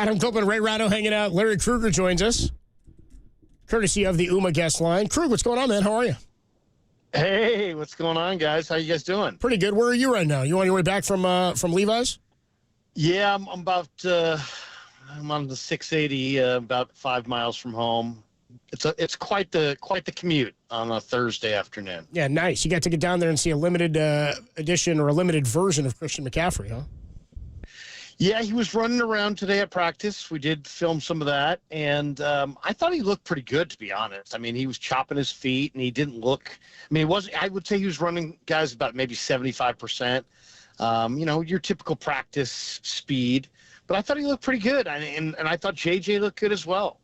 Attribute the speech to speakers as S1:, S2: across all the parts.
S1: Adam Copeland, Ray Ratto hanging out. Larry Krueger joins us, courtesy of the UMA guest line. Krug, what's going on, man? How are you?
S2: Hey, what's going on, guys? How you guys doing?
S1: Pretty good. Where are you right now? You on your way back from Levi's?
S2: Yeah, I'm about I'm on the 680, about 5 miles from home. It's quite the commute on a Thursday afternoon.
S1: Yeah, nice. You got to get down there and see a limited edition or a limited version of Christian McCaffrey, huh?
S2: Yeah, he was running around today at practice. We did film some of that, and I thought he looked pretty good, to be honest. I mean, he was chopping his feet, and he didn't look. I mean, it wasn't. I would say he was running guys about maybe 75%. Your typical practice speed. But I thought he looked pretty good, and I thought JJ looked good as well.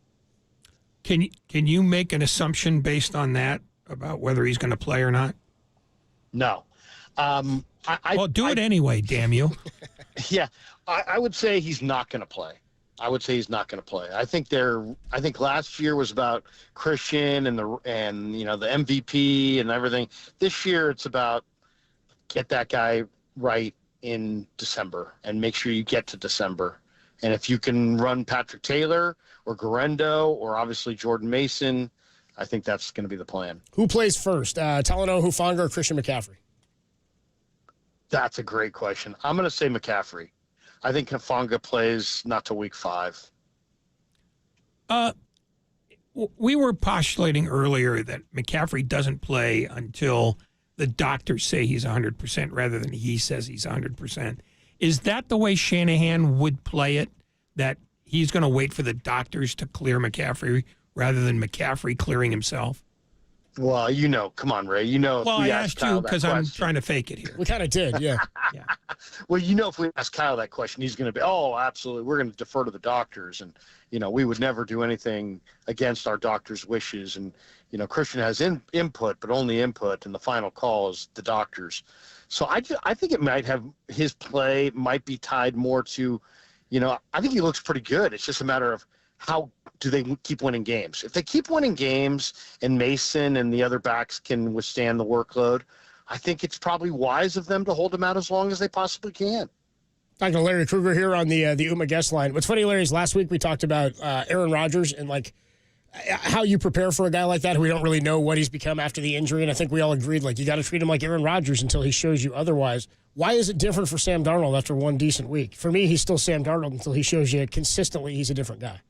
S3: Can you make an assumption based on that about whether he's going to play or not?
S2: No.
S3: Do it anyway, damn you.
S2: Yeah, I would say he's not going to play. I think last year was about Christian and the MVP and everything. This year it's about get that guy right in December and make sure you get to December. And if you can run Patrick Taylor or Garendo or obviously Jordan Mason, I think that's going to be the plan.
S1: Who plays first, Talanoa Hufanga or Christian McCaffrey?
S2: That's a great question. I'm going to say McCaffrey. I think Hufanga plays not till week 5.
S3: We were postulating earlier that McCaffrey doesn't play until the doctors say he's 100% rather than he says he's 100%. Is that the way Shanahan would play it, that he's going to wait for the doctors to clear McCaffrey rather than McCaffrey clearing himself?
S2: Well, come on, Ray.
S3: Well, I asked you because I'm trying to fake it here.
S1: We kind of did, yeah.
S3: Yeah.
S2: Well, if we ask Kyle that question, he's going to be, oh, absolutely. We're going to defer to the doctors. And, we would never do anything against our doctor's wishes. And, Christian has input, but only input. And the final call is the doctor's. So I think it might have his play might be tied more to, I think he looks pretty good. It's just a matter of how do they keep winning games. If they keep winning games and Mason and the other backs can withstand the workload, I think it's probably wise of them to hold him out as long as they possibly can.
S1: Talking to Larry Krueger here on the UMA guest line. What's funny, Larry, is last week we talked about Aaron Rodgers and how you prepare for a guy like that who we don't really know what he's become after the injury. And I think we all agreed, you got to treat him like Aaron Rodgers until he shows you otherwise. Why is it different for Sam Darnold after one decent week? For me, he's still Sam Darnold until he shows you consistently he's a different guy.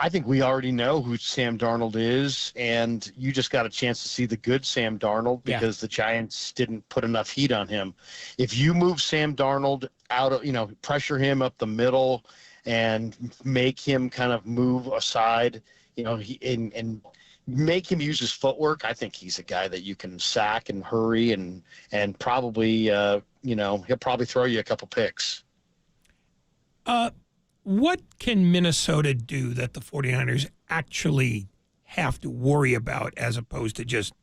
S2: I think we already know who Sam Darnold is, and you just got a chance to see the good Sam Darnold because the Giants didn't put enough heat on him. If you move Sam Darnold out of, pressure him up the middle and make him kind of move aside, and make him use his footwork, I think he's a guy that you can sack and hurry and probably, he'll probably throw you a couple picks.
S3: What can Minnesota do that the 49ers actually have to worry about as opposed to just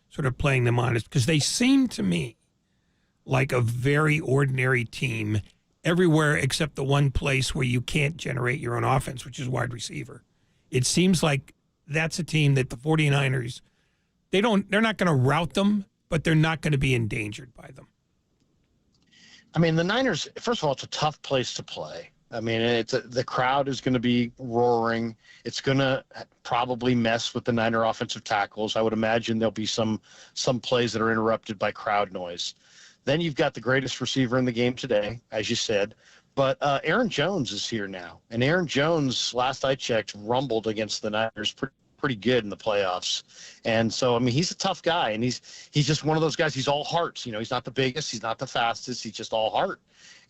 S3: sort of playing them honest? Because they seem to me like a very ordinary team everywhere except the one place where you can't generate your own offense, which is wide receiver. It seems like that's a team that the 49ers, they're not going to rout them, but they're not going to be endangered by them.
S2: I mean, the Niners, first of all, it's a tough place to play. I mean, the crowd is going to be roaring. It's going to probably mess with the Niner offensive tackles. I would imagine there'll be some plays that are interrupted by crowd noise. Then you've got the greatest receiver in the game today, as you said. But Aaron Jones is here now. And Aaron Jones, last I checked, rumbled against the Niners pretty good in the playoffs. And so, I mean, he's a tough guy. And he's just one of those guys. He's all heart. He's not the biggest. He's not the fastest. He's just all heart.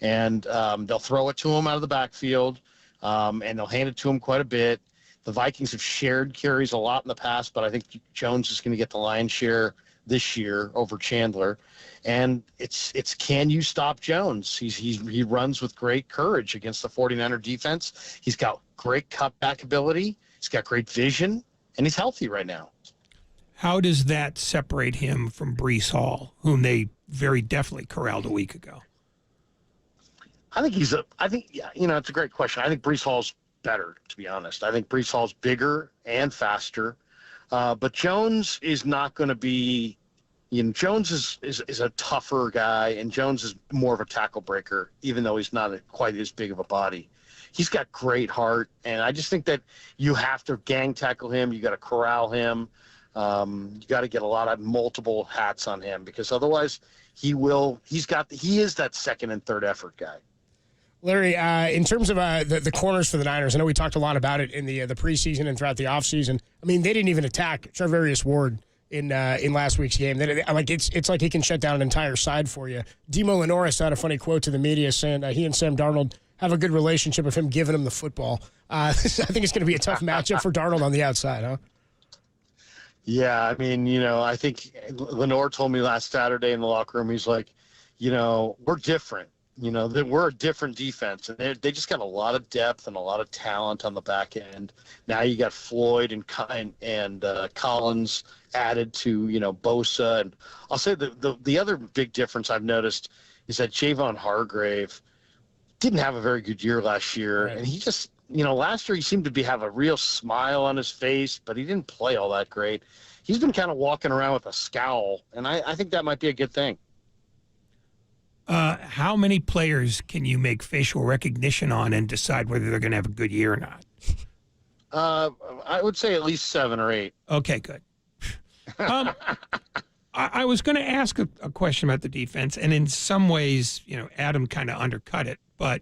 S2: And they'll throw it to him out of the backfield, and they'll hand it to him quite a bit. The Vikings have shared carries a lot in the past, but I think Jones is going to get the lion's share this year over Chandler. And it's can you stop Jones? He runs with great courage against the 49er defense. He's got great cutback ability. He's got great vision, and he's healthy right now.
S3: How does that separate him from Breece Hall, whom they very definitely corralled a week ago?
S2: I think it's a great question. I think Breece Hall's better, to be honest. I think Breece Hall's bigger and faster. But Jones is not going to be, Jones is a tougher guy, and Jones is more of a tackle breaker, even though he's not quite as big of a body. He's got great heart, and I just think that you have to gang tackle him. You got to corral him. You got to get a lot of multiple hats on him, because otherwise he is that second and third effort guy.
S1: Larry, in terms of the corners for the Niners, I know we talked a lot about it in the preseason and throughout the offseason. I mean, they didn't even attack Charvarius Ward in last week's game. It's like he can shut down an entire side for you. Demo Lenore had a funny quote to the media saying he and Sam Darnold have a good relationship of him giving him the football. I think it's going to be a tough matchup for Darnold on the outside, huh?
S2: Yeah, I mean, I think Lenore told me last Saturday in the locker room, he's like, we're different. That we're a different defense, and they just got a lot of depth and a lot of talent on the back end. Now you got Floyd and Collins added to Bosa, and I'll say the other big difference I've noticed is that Javon Hargrave didn't have a very good year last year, right. And he just last year he seemed to have a real smile on his face, but he didn't play all that great. He's been kind of walking around with a scowl, and I think that might be a good thing.
S3: How many players can you make facial recognition on and decide whether they're going to have a good year or not?
S2: I would say at least 7 or 8.
S3: Okay, good. I was going to ask a question about the defense, and in some ways, Adam kind of undercut it, but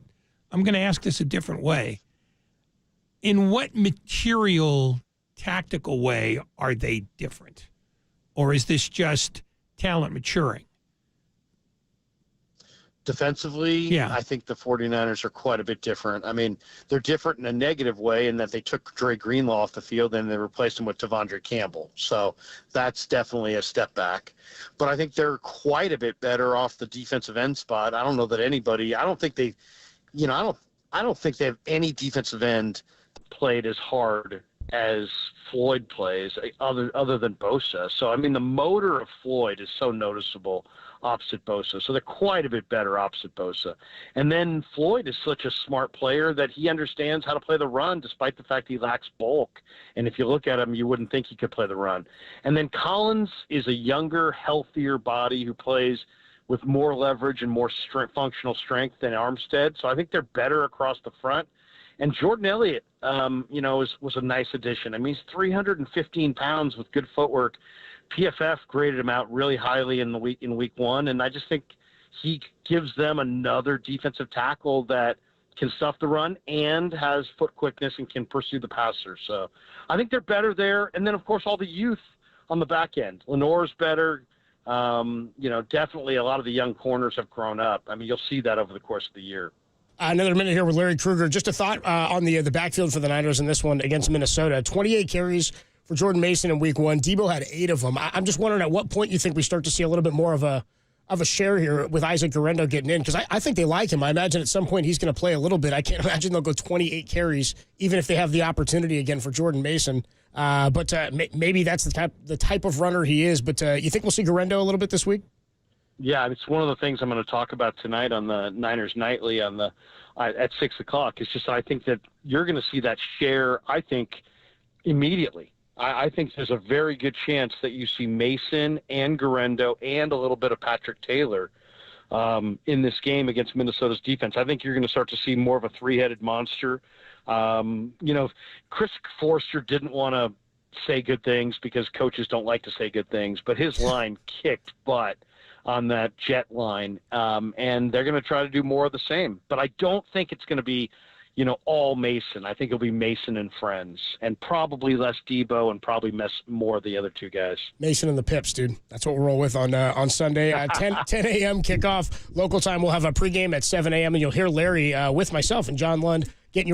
S3: I'm going to ask this a different way. In what material, tactical way are they different? Or is this just talent maturing?
S2: Defensively, yeah. I think the 49ers are quite a bit different. I mean, they're different in a negative way in that they took Dre Greenlaw off the field and they replaced him with Devondre Campbell. So that's definitely a step back. But I think they're quite a bit better off the defensive end spot. I don't know that anybody – I don't think they – I don't think they have any defensive end played as hard as Floyd plays other than Bosa. So, I mean, the motor of Floyd is so noticeable opposite Bosa. So they're quite a bit better opposite Bosa. And then Floyd is such a smart player that he understands how to play the run despite the fact he lacks bulk. And if you look at him, you wouldn't think he could play the run. And then Collins is a younger, healthier body who plays with more leverage and more functional strength than Armstead. So I think they're better across the front. And Jordan Elliott, was a nice addition. I mean, he's 315 pounds with good footwork. PFF graded him out really highly in week one, and I just think he gives them another defensive tackle that can stuff the run and has foot quickness and can pursue the passer. So I think they're better there. And then, of course, all the youth on the back end. Lenore's better. Definitely a lot of the young corners have grown up. I mean, you'll see that over the course of the year.
S1: Another minute here with Larry Krueger. Just a thought on the backfield for the Niners in this one against Minnesota. 28 carries for Jordan Mason in week one. Debo had 8 of them. I'm just wondering at what point you think we start to see a little bit more of a share here with Isaac Guerrero getting in, because I think they like him. I imagine at some point he's going to play a little bit. I can't imagine they'll go 28 carries, even if they have the opportunity again for Jordan Mason. But maybe that's the type of runner he is. But you think we'll see Guerrero a little bit this week?
S2: Yeah, it's one of the things I'm going to talk about tonight on the Niners Nightly at 6 o'clock. It's just I think that you're going to see that share, I think, immediately. I think there's a very good chance that you see Mason and Guerrero and a little bit of Patrick Taylor in this game against Minnesota's defense. I think you're going to start to see more of a three-headed monster. Chris Forster didn't want to say good things because coaches don't like to say good things, but his line kicked butt on that jet line, and they're going to try to do more of the same. But I don't think it's going to be, all Mason. I think it'll be Mason and friends, and probably less Debo, and probably more of the other two guys.
S1: Mason and the Pips, dude. That's what we'll roll with on Sunday. 10 a.m. kickoff. Local time, we'll have a pregame at 7 a.m., and you'll hear Larry with myself and John Lund